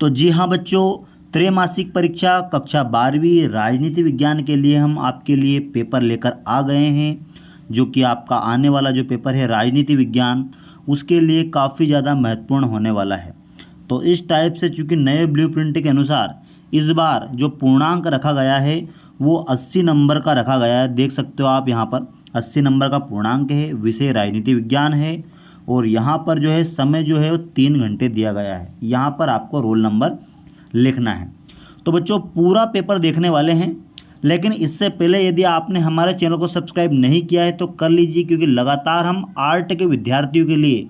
तो जी हाँ बच्चों, त्रैमासिक परीक्षा कक्षा 12वीं राजनीति विज्ञान के लिए हम आपके लिए पेपर लेकर आ गए हैं, जो कि आपका आने वाला जो पेपर है राजनीति विज्ञान, उसके लिए काफ़ी ज़्यादा महत्वपूर्ण होने वाला है। तो इस टाइप से चूँकि नए ब्लूप्रिंट के अनुसार इस बार जो पूर्णांक रखा गया है वो 80 नंबर का रखा गया है। देख सकते हो आप यहाँ पर 80 नंबर का पूर्णांक है, विषय राजनीति विज्ञान है और यहाँ पर जो है समय जो है वो 3 घंटे दिया गया है। यहाँ पर आपको रोल नंबर लिखना है। तो बच्चों पूरा पेपर देखने वाले हैं, लेकिन इससे पहले यदि आपने हमारे चैनल को सब्सक्राइब नहीं किया है तो कर लीजिए, क्योंकि लगातार हम आर्ट के विद्यार्थियों के लिए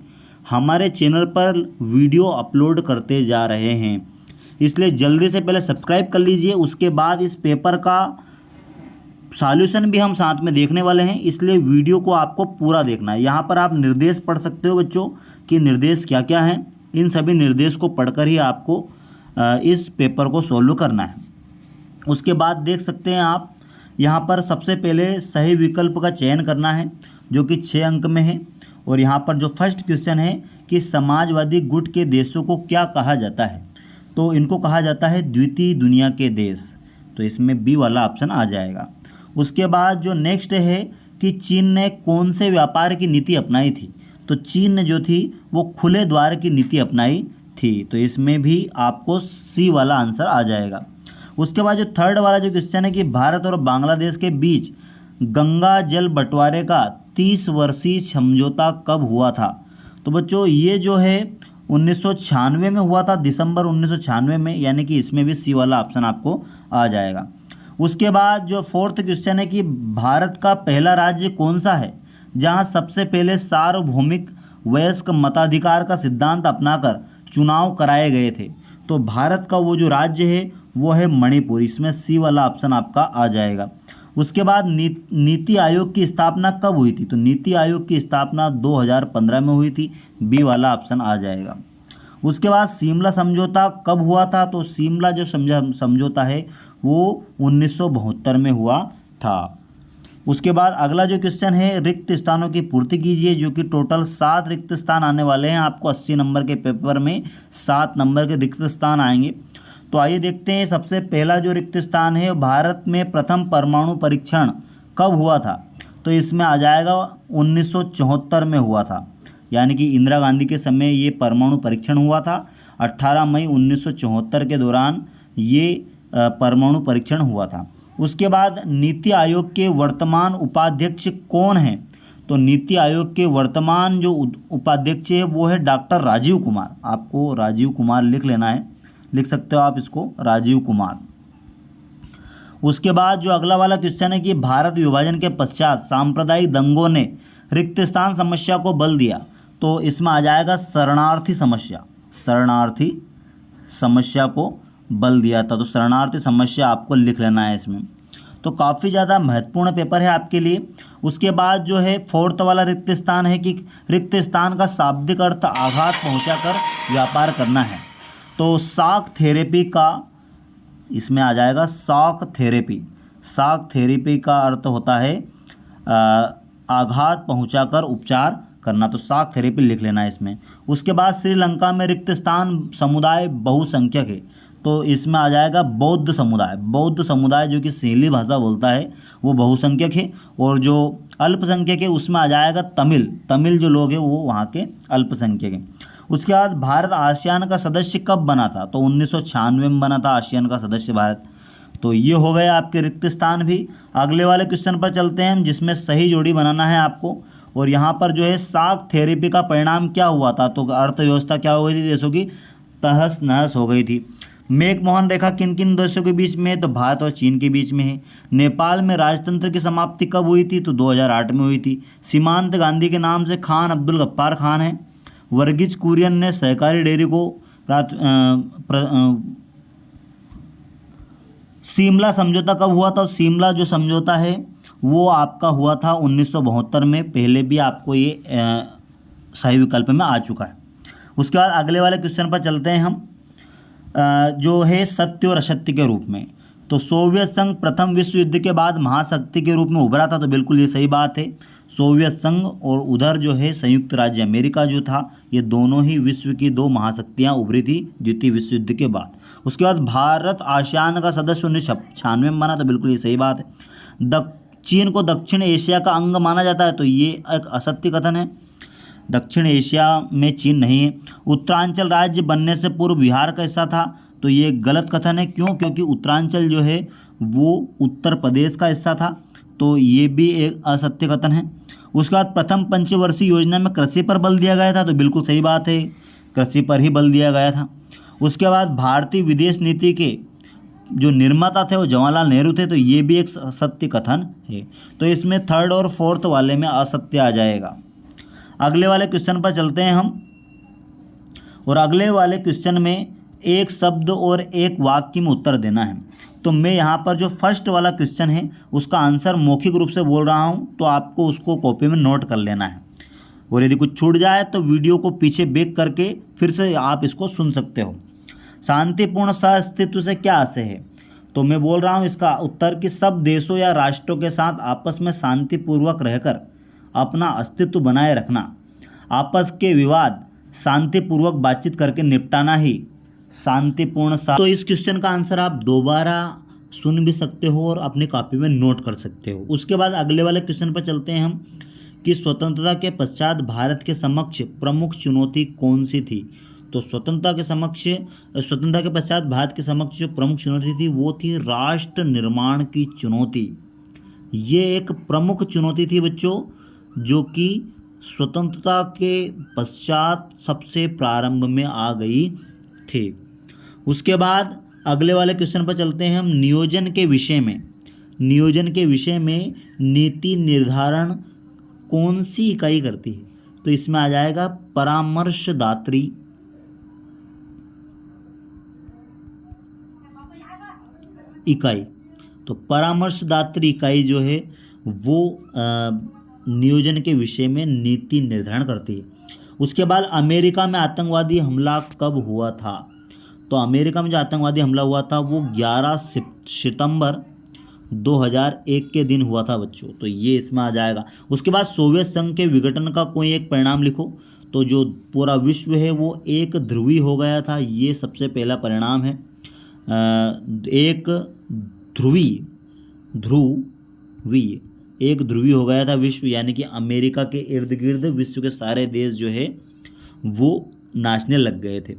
हमारे चैनल पर वीडियो अपलोड करते जा रहे हैं। इसलिए जल्दी से पहले सब्सक्राइब कर लीजिए। उसके बाद इस पेपर का सॉल्यूशन भी हम साथ में देखने वाले हैं, इसलिए वीडियो को आपको पूरा देखना है। यहाँ पर आप निर्देश पढ़ सकते हो बच्चों कि निर्देश क्या क्या हैं। इन सभी निर्देश को पढ़कर ही आपको इस पेपर को सॉल्व करना है। उसके बाद देख सकते हैं आप यहाँ पर सबसे पहले सही विकल्प का चयन करना है, जो कि 6 अंक में है। और यहाँ पर जो फर्स्ट क्वेश्चन है कि समाजवादी गुट के देशों को क्या कहा जाता है, तो इनको कहा जाता है द्वितीय दुनिया के देश। तो इसमें बी वाला ऑप्शन आ जाएगा। उसके बाद जो नेक्स्ट है कि चीन ने कौन से व्यापार की नीति अपनाई थी, तो चीन ने जो थी वो खुले द्वार की नीति अपनाई थी। तो इसमें भी आपको सी वाला आंसर आ जाएगा। उसके बाद जो थर्ड वाला जो क्वेश्चन है कि भारत और बांग्लादेश के बीच गंगा जल बंटवारे का 30 वर्षीय समझौता कब हुआ था, तो बच्चों ये जो है 1996 में हुआ था, दिसंबर 1996 में, यानी कि इसमें भी सी वाला ऑप्शन आपको आ जाएगा। उसके बाद जो फोर्थ क्वेश्चन है कि भारत का पहला राज्य कौन सा है जहां सबसे पहले सार्वभौमिक वयस्क मताधिकार का सिद्धांत अपनाकर चुनाव कराए गए थे, तो भारत का वो जो राज्य है वो है मणिपुर। इसमें सी वाला ऑप्शन आपका आ जाएगा। उसके बाद नीति आयोग की स्थापना कब हुई थी, तो नीति आयोग की स्थापना 2015 में हुई थी, बी वाला ऑप्शन आ जाएगा। उसके बाद शिमला समझौता कब हुआ था, तो शिमला जो समझौता है वो 1972 में हुआ था। उसके बाद अगला जो क्वेश्चन है रिक्त स्थानों की पूर्ति कीजिए, जो कि टोटल 7 रिक्त स्थान आने वाले हैं। आपको 80 नंबर के पेपर में 7 नंबर के रिक्त स्थान आएंगे। तो आइए देखते हैं। सबसे पहला जो रिक्त स्थान है, भारत में प्रथम परमाणु परीक्षण कब हुआ था, तो इसमें आ जाएगा 1974 में हुआ था, यानी कि इंदिरा गांधी के समय ये परमाणु परीक्षण हुआ था। 18 मई 1974 के दौरान ये परमाणु परीक्षण हुआ था। उसके बाद नीति आयोग के वर्तमान उपाध्यक्ष कौन हैं, तो नीति आयोग के वर्तमान जो उपाध्यक्ष है वो है डॉक्टर राजीव कुमार। आपको राजीव कुमार लिख लेना है, लिख सकते हो आप इसको, राजीव कुमार। उसके बाद जो अगला वाला क्वेश्चन है कि भारत विभाजन के पश्चात सांप्रदायिक दंगों ने रिक्त स्थान समस्या को बल दिया, तो इसमें आ जाएगा शरणार्थी समस्या। शरणार्थी समस्या को बल दिया था, तो शरणार्थी समस्या आपको लिख लेना है इसमें। तो काफ़ी ज़्यादा महत्वपूर्ण पेपर है आपके लिए। उसके बाद जो है फोर्थ वाला रिक्त स्थान है कि रिक्त स्थान का शाब्दिक अर्थ आघात पहुंचाकर व्यापार करना है, तो शॉक थेरेपी का इसमें आ जाएगा शॉक थेरेपी। शॉक थेरेपी का अर्थ होता है आघात पहुंचाकर उपचार करना, तो शॉक थेरेपी लिख लेना है इसमें। उसके बाद श्रीलंका में रिक्त स्थान समुदाय बहुसंख्यक है, तो इसमें आ जाएगा बौद्ध समुदाय। बौद्ध समुदाय जो कि सिंहली भाषा बोलता है वो बहुसंख्यक है, और जो अल्पसंख्यक है उसमें आ जाएगा तमिल। तमिल जो लोग हैं वो वहाँ के अल्पसंख्यक हैं। उसके बाद भारत आसियान का सदस्य कब बना था, तो 1996 में बना था आसियान का सदस्य भारत। तो ये हो गए आपके रिक्त स्थान भी। अगले वाले क्वेश्चन पर चलते हैं, जिसमें सही जोड़ी बनाना है आपको। और यहाँ पर जो है शॉक थेरेपी का परिणाम क्या हुआ था, तो अर्थव्यवस्था क्या हो गई थी देशों की, तहस नहस हो गई थी। मैकमोहन रेखा किन किन देशों के बीच में है, तो भारत और चीन के बीच में है। नेपाल में राजतंत्र की समाप्ति कब हुई थी, तो 2008 में हुई थी। सीमांत गांधी के नाम से खान अब्दुल गफ्फार खान है। वर्गीज कुरियन ने सहकारी डेयरी को शिमला समझौता कब हुआ था, शिमला जो समझौता है वो आपका हुआ था 1972 में। पहले भी आपको ये सही विकल्प में आ चुका है। उसके बाद अगले वाले क्वेश्चन पर चलते हैं हम, जो है सत्य और असत्य के रूप में। तो सोवियत संघ प्रथम विश्व युद्ध के बाद महाशक्ति के रूप में उभरा था, तो बिल्कुल ये सही बात है। सोवियत संघ और उधर जो है संयुक्त राज्य अमेरिका जो था, ये दोनों ही विश्व की दो महाशक्तियाँ उभरी थी द्वितीय विश्व युद्ध के बाद। उसके बाद भारत आसियान का सदस्य 1996 में बना, तो बिल्कुल ये सही बात है। चीन को दक्षिण एशिया का अंग माना जाता है, तो ये एक असत्य कथन है। दक्षिण एशिया में चीन नहीं है। उत्तरांचल राज्य बनने से पूर्व बिहार का हिस्सा था, तो ये गलत कथन है। क्यों? क्योंकि उत्तरांचल जो है वो उत्तर प्रदेश का हिस्सा था, तो ये भी एक असत्य कथन है। उसके बाद प्रथम पंचवर्षीय योजना में कृषि पर बल दिया गया था, तो बिल्कुल सही बात है, कृषि पर ही बल दिया गया था। उसके बाद भारतीय विदेश नीति के जो निर्माता थे वो जवाहरलाल नेहरू थे, तो ये भी एक सत्य कथन है। तो इसमें थर्ड और फोर्थ वाले में असत्य आ जाएगा। अगले वाले क्वेश्चन पर चलते हैं हम, और अगले वाले क्वेश्चन में एक शब्द और एक वाक्य में उत्तर देना है। तो मैं यहाँ पर जो फर्स्ट वाला क्वेश्चन है उसका आंसर मौखिक रूप से बोल रहा हूँ, तो आपको उसको कॉपी में नोट कर लेना है, और यदि कुछ छूट जाए तो वीडियो को पीछे बैक करके फिर से आप इसको सुन सकते हो। शांतिपूर्ण सहअस्तित्व से क्या आशय है? तो मैं बोल रहा हूँ इसका उत्तर कि सब देशों या राष्ट्रों के साथ आपस में शांतिपूर्वक रहकर अपना अस्तित्व बनाए रखना, आपस के विवाद शांतिपूर्वक बातचीत करके निपटाना ही शांतिपूर्ण तो इस क्वेश्चन का आंसर आप दोबारा सुन भी सकते हो और अपनी कॉपी में नोट कर सकते हो। उसके बाद अगले वाले क्वेश्चन पर चलते हैं हम कि स्वतंत्रता के पश्चात भारत के समक्ष प्रमुख चुनौती कौन सी थी? तो स्वतंत्रता के पश्चात भारत के समक्ष जो प्रमुख चुनौती थी वो थी राष्ट्र निर्माण की चुनौती। ये एक प्रमुख चुनौती थी बच्चों, जो कि स्वतंत्रता के पश्चात सबसे प्रारंभ में आ गई थी। उसके बाद अगले वाले क्वेश्चन पर चलते हैं हम नियोजन के विषय में। नियोजन के विषय में नीति निर्धारण कौन सी इकाई करती है? तो इसमें आ जाएगा परामर्शदात्री इकाई। तो परामर्शदात्री इकाई जो है वो नियोजन के विषय में नीति निर्धारण करती है। उसके बाद अमेरिका में आतंकवादी हमला कब हुआ था? तो अमेरिका में जो आतंकवादी हमला हुआ था वो 11 सितंबर 2001 के दिन हुआ था बच्चों, तो ये इसमें आ जाएगा। उसके बाद सोवियत संघ के विघटन का कोई एक परिणाम लिखो। तो जो पूरा विश्व है वो एक ध्रुवी हो गया था, ये सबसे पहला परिणाम है। एक ध्रुवी हो गया था विश्व, यानी कि अमेरिका के इर्द गिर्द विश्व के सारे देश जो है वो नाचने लग गए थे।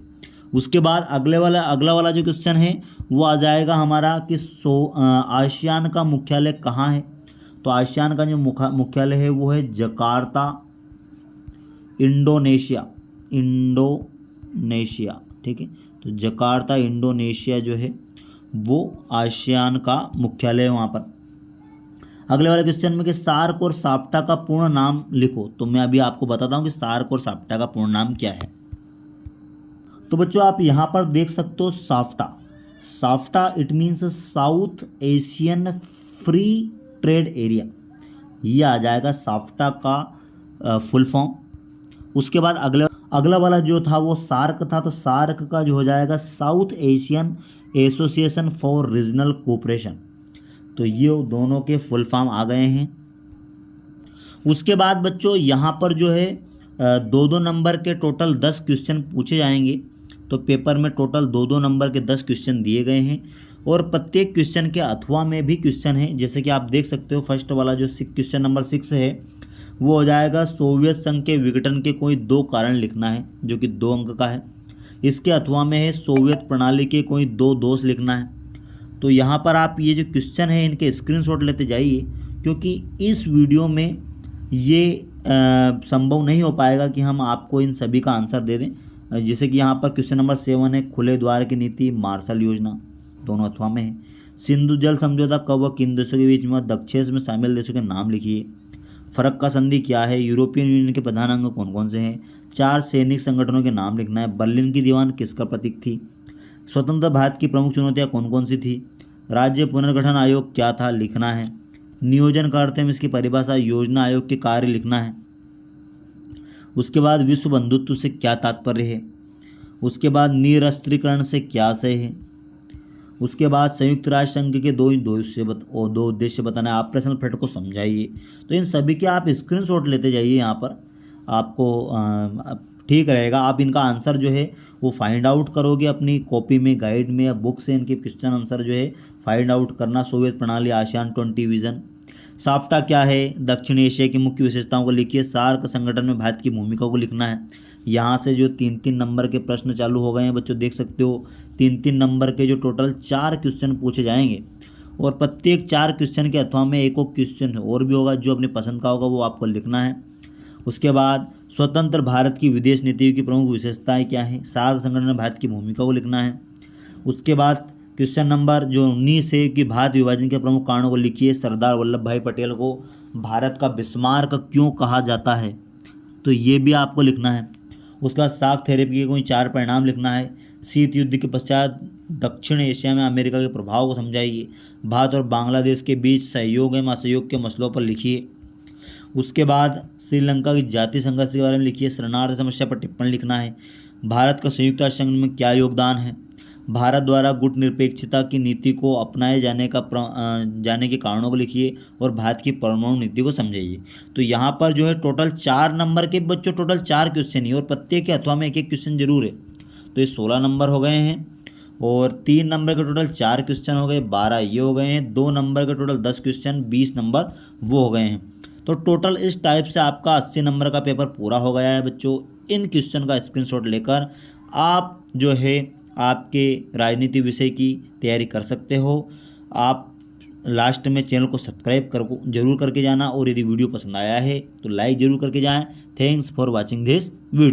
उसके बाद अगला वाला जो क्वेश्चन है वो आ जाएगा हमारा कि आसियान का मुख्यालय कहाँ है? तो आसियान का जो मुख्यालय है वो है जकार्ता, इंडोनेशिया। ठीक है, तो जकार्ता इंडोनेशिया जो है वो आसियान का मुख्यालय है वहाँ पर। अगले वाले क्वेश्चन में कि सार्क और साप्टा का पूर्ण नाम लिखो। तो मैं अभी आपको बताता हूँ कि सार्क और साप्टा का पूर्ण नाम क्या है। तो बच्चों आप यहाँ पर देख सकते हो SAFTA it means south Asian free trade area, ये आ जाएगा साफ्टा का फुल फॉर्म। उसके बाद अगला वाला जो था वो सार्क था, तो सार्क का जो हो जाएगा south Asian association for regional cooperation. तो ये दोनों के फुल फॉर्म आ गए हैं। उसके बाद बच्चों यहाँ पर जो है 2-2 नंबर के टोटल 10 क्वेश्चन पूछे जाएंगे। तो पेपर में टोटल 2-2 नंबर के 10 क्वेश्चन दिए गए हैं, और प्रत्येक क्वेश्चन के अथवा में भी क्वेश्चन है। जैसे कि आप देख सकते हो फर्स्ट वाला जो क्वेश्चन नंबर 6 है वो हो जाएगा सोवियत संघ के विघटन के कोई 2 कारण लिखना है, जो कि 2 अंक का है। इसके अथवा में है सोवियत प्रणाली के कोई 2 दोष लिखना है। तो यहाँ पर आप ये जो क्वेश्चन है इनके स्क्रीनशॉट लेते जाइए, क्योंकि इस वीडियो में ये संभव नहीं हो पाएगा कि हम आपको इन सभी का आंसर दे दें। जैसे कि यहाँ पर क्वेश्चन नंबर 7 है खुले द्वार की नीति, मार्शल योजना, दोनों अथवा में है। सिंधु जल समझौता कब व किन देशों के बीच में? दक्षेश में शामिल देशों के नाम लिखिए। फरक का संधि क्या है? यूरोपियन यूनियन के प्रधान अंग कौन कौन से हैं? 4 सैनिक संगठनों के नाम लिखना है। बर्लिन की दीवार किसका प्रतीक थी? स्वतंत्र भारत की प्रमुख चुनौतियाँ कौन कौन सी थी? राज्य पुनर्गठन आयोग क्या था? लिखना है। नियोजन का अर्थ है इसकी परिभाषा, योजना आयोग के कार्य लिखना है। उसके बाद विश्व बंधुत्व से क्या तात्पर्य है? उसके बाद निरस्त्रीकरण से क्या आशय है? उसके बाद संयुक्त राष्ट्र संघ के दो उद्देश्य बताना है, ऑपरेशनल फ्लड को समझाइए। तो इन सभी के आप स्क्रीनशॉट लेते जाइए, यहाँ पर आपको ठीक रहेगा। आप इनका आंसर जो है वो फाइंड आउट करोगे अपनी कॉपी में, गाइड में या बुक से इनके क्वेश्चन आंसर जो है फाइंड आउट करना। सोवियत प्रणाली, आसियान 20 विजन। साफ्टा क्या है, दक्षिण एशिया की मुख्य विशेषताओं को लिखिए। सार्क संगठन में भारत की भूमिका को लिखना है। यहाँ से जो 3-3 नंबर के प्रश्न चालू हो गए हैं बच्चों, देख सकते हो 3-3 नंबर के जो टोटल 4 क्वेश्चन पूछे जाएंगे, और प्रत्येक 4 क्वेश्चन के अथवा में एक क्वेश्चन और भी होगा जो अपनी पसंद का होगा, वो आपको लिखना है। उसके बाद स्वतंत्र भारत की विदेश नीति की प्रमुख विशेषताएं क्या हैं, सार्क संगठन में भारत की भूमिका को लिखना है। उसके बाद क्वेश्चन नंबर जो 19 है कि भारत विभाजन के प्रमुख कारणों को लिखिए। सरदार वल्लभ भाई पटेल को भारत का बिस्मार्क क्यों कहा जाता है, तो ये भी आपको लिखना है। उसका शाक थेरेपी के कोई 4 परिणाम लिखना है। शीत युद्ध के पश्चात दक्षिण एशिया में अमेरिका के प्रभाव को समझाइए। भारत और बांग्लादेश के बीच सहयोग एवं असहयोग के मसलों पर लिखिए। उसके बाद श्रीलंका की जातीय संघर्ष के बारे में लिखिए। शरणार्थी समस्या पर टिप्पणी लिखना है। भारत का संयुक्त राष्ट्र संघ में क्या योगदान है। भारत द्वारा गुटनिरपेक्षता की नीति को अपनाए जाने के कारणों को लिखिए, और भारत की परमाणु नीति को समझाइए। तो यहाँ पर जो है टोटल 4 नंबर के बच्चों टोटल 4 क्वेश्चन ही, और प्रत्येक के अथवा में एक क्वेश्चन जरूर है। तो ये 16 नंबर हो गए हैं, और 3 नंबर के टोटल 4 क्वेश्चन हो गए, 12 ये हो गए हैं। 2 नंबर के टोटल 10 क्वेश्चन, 20 नंबर वो हो गए हैं। तो टोटल इस टाइप से आपका 80 नंबर का पेपर पूरा हो गया है बच्चों। इन क्वेश्चन का स्क्रीनशॉट लेकर आप जो है आपके राजनीति विषय की तैयारी कर सकते हो। आप लास्ट में चैनल को सब्सक्राइब जरूर करके जाना, और यदि वीडियो पसंद आया है तो लाइक जरूर करके जाएं। Thanks for watching this video.